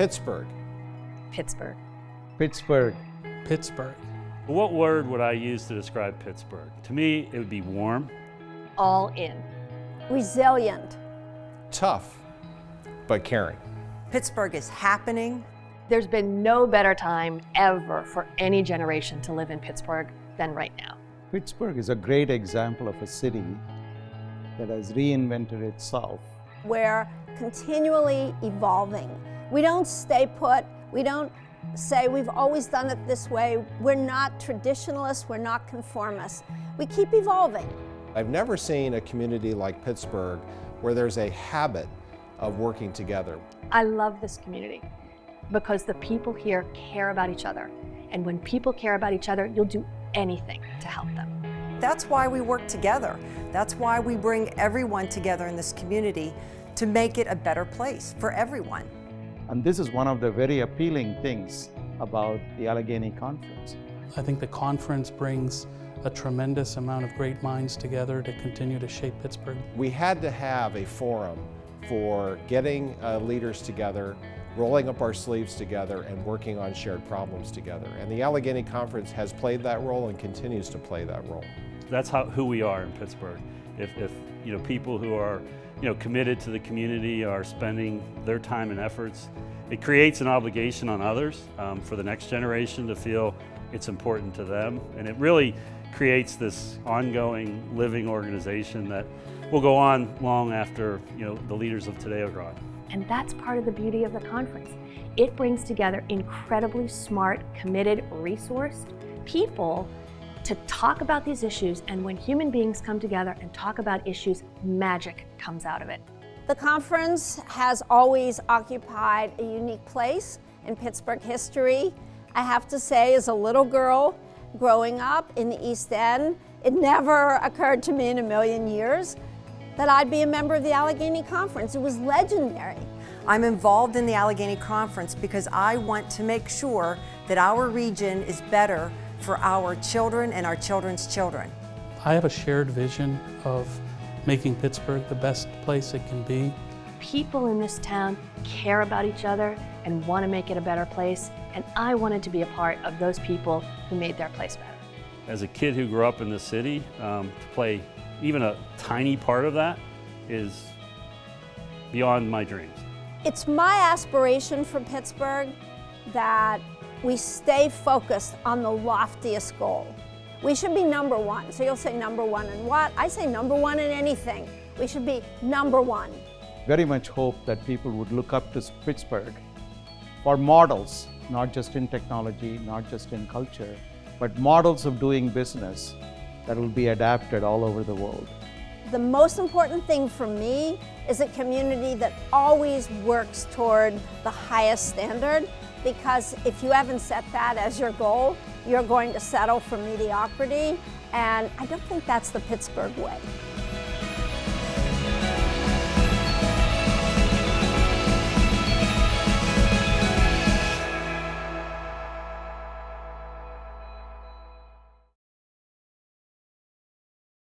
Pittsburgh. Pittsburgh. Pittsburgh. Pittsburgh. What word would I use to describe Pittsburgh? To me, it would be warm. All in. Resilient. Tough, but caring. Pittsburgh is happening. There's been no better time ever for any generation to live in Pittsburgh than right now. Pittsburgh is a great example of a city that has reinvented itself. We're continually evolving. We don't stay put. We don't say we've always done it this way. We're not traditionalists. We're not conformists. We keep evolving. I've never seen a community like Pittsburgh where there's a habit of working together. I love this community because the people here care about each other. And when people care about each other, you'll do anything to help them. That's why we work together. That's why we bring everyone together in this community to make it a better place for everyone. And this is one of the very appealing things about the Allegheny Conference. I think the conference brings a tremendous amount of great minds together to continue to shape Pittsburgh. We had to have a forum for getting leaders together, rolling up our sleeves together, and working on shared problems together. And the Allegheny Conference has played that role and continues to play that role. That's who we are in Pittsburgh. If people who are committed to the community are spending their time and efforts, it creates an obligation on others for the next generation to feel it's important to them. And it really creates this ongoing living organization that will go on long after the leaders of today are gone. And that's part of the beauty of the conference. It brings together incredibly smart, committed, resourced people to talk about these issues, and when human beings come together and talk about issues, magic comes out of it. The conference has always occupied a unique place in Pittsburgh history. I have to say, as a little girl growing up in the East End, it never occurred to me in a million years that I'd be a member of the Allegheny Conference. It was legendary. I'm involved in the Allegheny Conference because I want to make sure that our region is better for our children and our children's children. I have a shared vision of making Pittsburgh the best place it can be. People in this town care about each other and want to make it a better place, and I wanted to be a part of those people who made their place better. As a kid who grew up in the city, to play even a tiny part of that is beyond my dreams. It's my aspiration for Pittsburgh that we stay focused on the loftiest goal. We should be number one. So you'll say number one in what? I say number one in anything. We should be number one. Very much hope that people would look up to Pittsburgh for models, not just in technology, not just in culture, but models of doing business that will be adapted all over the world. The most important thing for me is a community that always works toward the highest standard, because if you haven't set that as your goal, you're going to settle for mediocrity, and I don't think that's the Pittsburgh way.